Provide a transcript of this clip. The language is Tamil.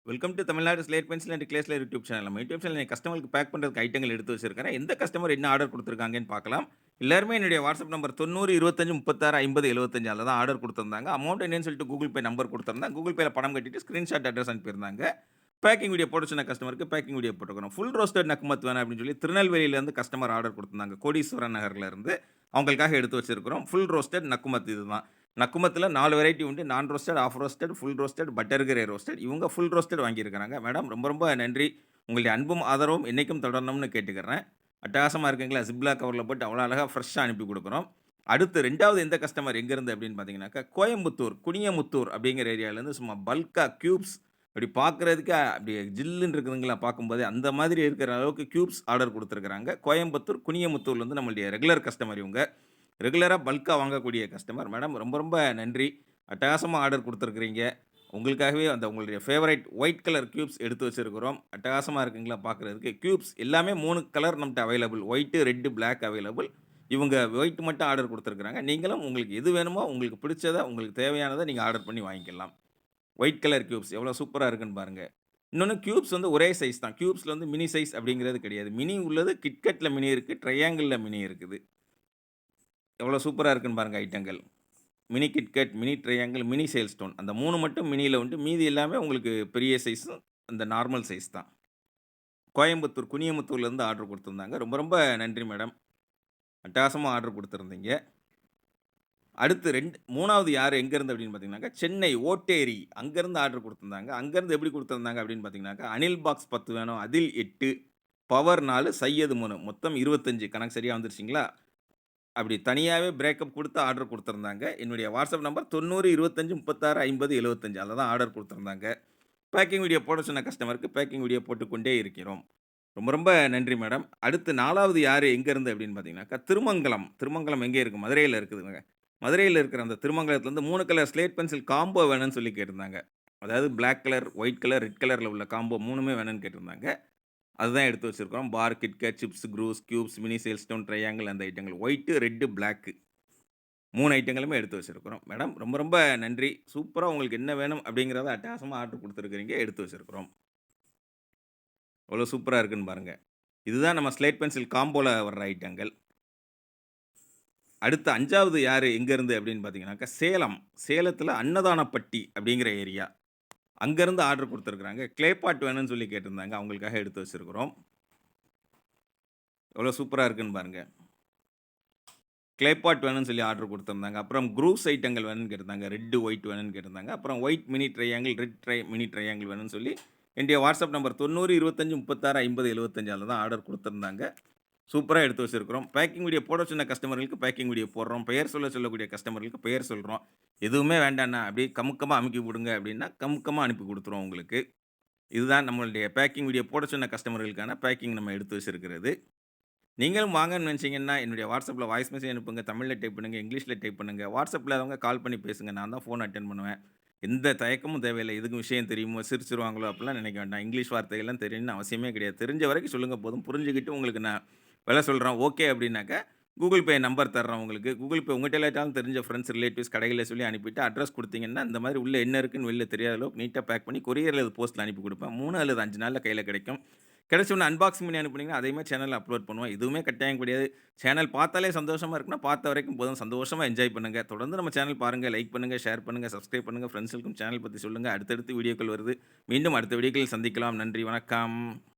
Welcome to Tamil Nadu slate pencil and கிளேஸ்ல யூடியூப் சேனல். நம்ம யூடியூப் சேனல் கஸ்டமருக்கு பேக் பண்ணுறதுக்கு ஐட்டங்கள் எடுத்து வச்சிருக்கிறேன். எந்த கஸ்டமர் என்ன ஆர்டர் குடுத்துருக்காங்கன்னு பார்க்கலாம். எல்லாருமே என்னுடைய வாட்ஸ்அப் நம்பர் 90 25 36 50 75 அதில தான் ஆர்டர் குடுத்திருந்தாங்க. அமௌண்ட் என்னன்னு சொல்லிட்டு கூகுள் பே நம்பர் குடுத்திருந்தேன். கூகுள் பேல பணம் கட்டிட்டு ஸ்கிரீன்ஷாட் அட்ரஸ் அனுப்பியிருந்தாங்க. பேக்கிங் வீடியோ போட சொன்ன கஸ்டமருக்கு பேக்கிங் வீடியோ போட்டுருக்கிறோம். ஃபுல் ரோஸ்டட் நக்குமத் வேணும் அப்படின்னு சொல்லி திருநெல்வேலியிலேருந்து கஸ்டமர் ஆர்டர் குடுத்திருந்தாங்க. கோடீஸ்வரன் நகர்ல இருந்து. அவங்களுக்காக எடுத்து வச்சிருக்கிறோம். ஃபுல் ரோஸ்டட் நக்குமத் இதுதான். நக்குமத்தில 4 வெரைட்டி உண்டு. நான் roasted, half roasted, full roasted, butter கிரே ரோஸ்டட். இவங்க ஃபுல் ரோஸ்டட் வாங்கியிருக்கிறாங்க. மேடம் ரொம்ப ரொம்ப நன்றி. உங்களுடைய அன்பும் ஆதரவும் என்னைக்கும் தொடரணும்னு கேட்டுக்கிறேன். அட்டகாசமா இருக்குங்களா? ஜிப்லா கவர்ல போட்டு அவ்வளோ அழகா ஃப்ரெஷ்ஷா அனுப்பி குடுக்குறோம். அடுத்து 2வது எந்த கஸ்டமர் எங்கேருந்து அப்படின்னு பார்த்தீங்கன்னாக்கா, கோயம்புத்தூர், குனியமுத்தூர் அப்படிங்கிற ஏரியாலேருந்து சும்மா பல்க்கா கியூப்ஸ் அப்படி பார்க்குறதுக்கு அப்படியே ஜில்லுன்னு இருக்குதுங்களா பார்க்கும்போதே, அந்த மாதிரி இருக்கிற அளவுக்கு கியூப்ஸ் ஆர்டர் குடுத்துருக்காங்க. கோயம்புத்தூர், குனியமுத்தூர்லேருந்து நம்மளுடைய ரெகுலர் கஸ்டமர் இவங்க. ரெகுலரா பல்க்கா வாங்கக்கூடிய கஸ்டமர். மேடம் ரொம்ப ரொம்ப நன்றி. அட்டகாசமா ஆர்டர் குடுத்துருக்கிறீங்க. உங்களுக்காகவே அந்த உங்களுடைய ஃபேவரைட் ஒயிட் கலர் கியூப்ஸ் எடுத்து வச்சிருக்கிறோம். அட்டகாசமா இருக்குங்களா பார்க்குறதுக்கு. கியூப்ஸ் எல்லாமே 3 கலர் நம்மட்ட available. White, red, black available. இவங்க ஒயிட் மட்டும் ஆர்டர் குடுத்துருக்காங்க. நீங்களும் உங்களுக்கு எது வேணுமோ, உங்களுக்கு பிடிச்சத, உங்களுக்கு தேவையானத நீங்க ஆர்டர் பண்ணி வாங்கிக்கலாம். ஒயிட் கலர் கியூப்ஸ் எவ்வளோ சூப்பரா இருக்குன்னு பாருங்க. இன்னொன்னு கியூப்ஸ் வந்து ஒரே சைஸ் தான். கியூப்ஸ்ல வந்து மினி சைஸ் அப்படிங்கிறது கிடையாது. மினி உள்ளது கிட்கட்ல மினி இருக்கு. ட்ரையாங்கிள்ல மினி இருக்குது. எவ்வளோ சூப்பரா இருக்குன்னு பாருங்க ஐட்டங்கள். Mini KitKat, mini triangle, mini சேல்ஸ்டோன். அந்த 3 மட்டும் மினியில உண்டு. மீதி எல்லாமே உங்களுக்கு பெரிய சைஸும், அந்த நார்மல் சைஸ் தான். கோயம்புத்தூர், குனியமுத்தூர்லேருந்து ஆர்டர் குடுத்துருந்தாங்க. ரொம்ப ரொம்ப நன்றி மேடம். அட்டகாசமா ஆர்டர் குடுத்துருந்தீங்க. அடுத்து 3வது யாரு எங்கேருந்து அப்படின்னு பார்த்தீங்கன்னாக்கா, சென்னை ஓட்டேரி அங்கேருந்து ஆர்டர் குடுத்துருந்தாங்க. அங்கேருந்து எப்படி குடுத்துருந்தாங்க அப்படின்னு பார்த்தீங்கன்னாக்கா, அனில் பாக்ஸ் 10 வேணும், அதில் 8, பவர் 4, சையது 3 மொத்தம் 25 கணக்கு சரியா வந்துருச்சுங்களா? அப்படி தனியாவே பிரேக்கப் குடுத்து ஆர்டர் குடுத்துருந்தாங்க. என்னுடைய வாட்ஸ்அப் நம்பர் 90 25 36 50 75 அதில தான் ஆர்டர் குடுத்துருந்தாங்க. பேக்கிங் வீடியோ போட சொன்ன கஸ்டமருக்கு பேக்கிங் வீடியோ போட்டுக்கொண்டே இருக்கிறோம். ரொம்ப ரொம்ப நன்றி மேடம். அடுத்து 4வது யாரு எங்கேருந்து அப்படின்னு பார்த்தீங்கன்னாக்கா, திருமங்கலம். திருமங்கலம் எங்கே இருக்கு? மதுரையில இருக்குதுங்க. மதுரையில இருக்கிற அந்த திருமங்கலத்திலருந்து 3 கலர் ஸ்லேட் பென்சில் காம்போ வேணும்னு சொல்லி கேட்டிருந்தாங்க. அதாவது black colour, white colour, red கலர்ல உள்ள காம்போ 3மே வேணும்னு கேட்டிருந்தாங்க. அதுதான் எடுத்து வச்சிருக்கிறோம். பார், கிட்கேட், சிப்ஸ், க்ரூஸ், கியூப்ஸ், மினி சேல்ஸ்டோன், ட்ரையாங்கிள் அந்த ஐட்டங்கள். ஒயிட்டு, ரெட்டு, பிளாக்கு 3 ஐட்டங்களுமே எடுத்து வச்சிருக்கிறோம். மேடம் ரொம்ப ரொம்ப நன்றி. சூப்பரா உங்களுக்கு என்ன வேணும் அப்படிங்கிறத அட்டகாசமா ஆர்டர் குடுத்துருக்கிறீங்க. எடுத்து வச்சிருக்கிறோம். எவ்வளோ சூப்பரா இருக்குன்னு பாருங்க. இதுதான் நம்ம ஸ்லேட் பென்சில் காம்போல வர்ற ஐட்டங்கள். அடுத்து 5வது யாரு எங்கேருந்து அப்படின்னு பார்த்தீங்கன்னாக்கா, சேலம். சேலத்தில அன்னதானப்பட்டி அப்படிங்கிற ஏரியா. அங்கேருந்து ஆர்டர் குடுத்துருக்காங்க. க்ளே பாட் வேணும்னு சொல்லி கேட்டிருந்தாங்க. அவங்களுக்காக எடுத்து வச்சிருக்கிறோம். எவ்வளோ சூப்பரா இருக்குன்னு பாருங்க. க்ளே பாட் வேணும்னு சொல்லி ஆர்டர் குடுத்திருந்தாங்க. அப்புறம் குரூஸ் ஐட்டங்கள் வேணும்னு கேட்டிருந்தாங்க. ரெட், ஒயிட் வேணும்னு கேட்டிருந்தாங்க. அப்புறம் white mini triangle, red mini triangle வேணும்னு சொல்லி என்னுடைய வாட்ஸ்அப் நம்பர் 90 25 36 50 75 அதில தான் ஆர்டர் குடுத்திருந்தாங்க. சூப்பரா எடுத்து வச்சிருக்கிறோம். பேக்கிங் வீடியோ போட சொன்ன கஸ்டமர்களுக்கு பேக்கிங் வீடியோ போடுறோம். பெயர் சொல்லக்கூடிய கஸ்டமர்களுக்கு பெயர் சொல்றோம். எதுவுமே வேண்டாண்ணா, அப்படியே கமுக்கமா அமுக்கி விடுங்க அப்படின்னா, கமுக்கமா அனுப்பி குடுத்துருவோம் உங்களுக்கு. இதுதான் நம்மளுடைய பேக்கிங் வீடியோ போட சொன்ன கஸ்டமர்களுக்கான பேக்கிங் நம்ம எடுத்து வச்சிருக்கிறது. நீங்களும் வாங்கன்னு நினைச்சீங்கன்னா, என்னுடைய வாட்ஸ்அப்ல வாய்ஸ் மெசேஜ் அனுப்புங்க. தமிழ்ல டைப் பண்ணுங்க, இங்கிலீஷ்ல டைப் பண்ணுங்க. வாட்ஸ்அப் இல்லாதவங்க கால் பண்ணி பேசுங்க. நான் தான் ஃபோன் அட்டெண்ட் பண்ணுவேன். எந்த தயக்கமும் தேவையில்ல. எதுக்கும் விஷயம் தெரியுமோ, சிரிச்சுருவாங்களோ அப்படிலாம் நினைக்க வேண்டாம். இங்கிலீஷ் வார்த்தைகள்லாம் தெரியணும்னு அவசியமே கிடையாது. தெரிஞ்ச வரைக்கும் சொல்லுங்க போதும். புரிஞ்சுகிட்டு உங்களுக்கு நான் விலை சொல்றேன். ஓகே அப்படின்னாக்கா, கூகுள் பே நம்பர் தர்றேன் உங்களுக்கு. கூகுள் பே உங்கட்ட இல்லாட்டாலும் தெரிஞ்ச ஃப்ரெண்ட்ஸ், ரிலேட்டிவ்ஸ் கடைகள்ல சொல்லி அனுப்பிட்டு அட்ரஸ் குடுத்தீங்கன்னா, இந்த மாதிரி உள்ள என்ன இருக்குன்னு வெளில தெரியாத அளவுக்கு நீட்டா பேக் பண்ணி கொரியர் அல்லது போஸ்ட்ல அனுப்பி குடுப்பேன். 3 அல்லது 5 நாள்ல கையில கிடைக்கும். கிடைச்ச உடனே அன்பாக்சிங் பண்ணி அனுப்புனீங்கன்னா, அதையுமே சேனல்ல அப்லோட் பண்ணுவேன். எதுவுமே கட்டாயம் கிடையாது. சேனல் பார்த்தாலே சந்தோஷமா இருக்குன்னா, பார்த்த வரைக்கும் போதும். சந்தோஷமா என்ஜாய் பண்ணுங்க. தொடர்ந்து நம்ம சேனல் பாருங்க. லைக் பண்ணுங்க, ஷேர் பண்ணுங்க, சப்ஸ்கிரைப் பண்ணுங்க. ஃப்ரெண்ட்ஸ்களுக்கும் சேனல் பத்தி சொல்லுங்க. அடுத்தடுத்து வீடியோக்கள் வருது. மீண்டும் அடுத்த வீடியோக்களில் சந்திக்கலாம். நன்றி, வணக்கம்.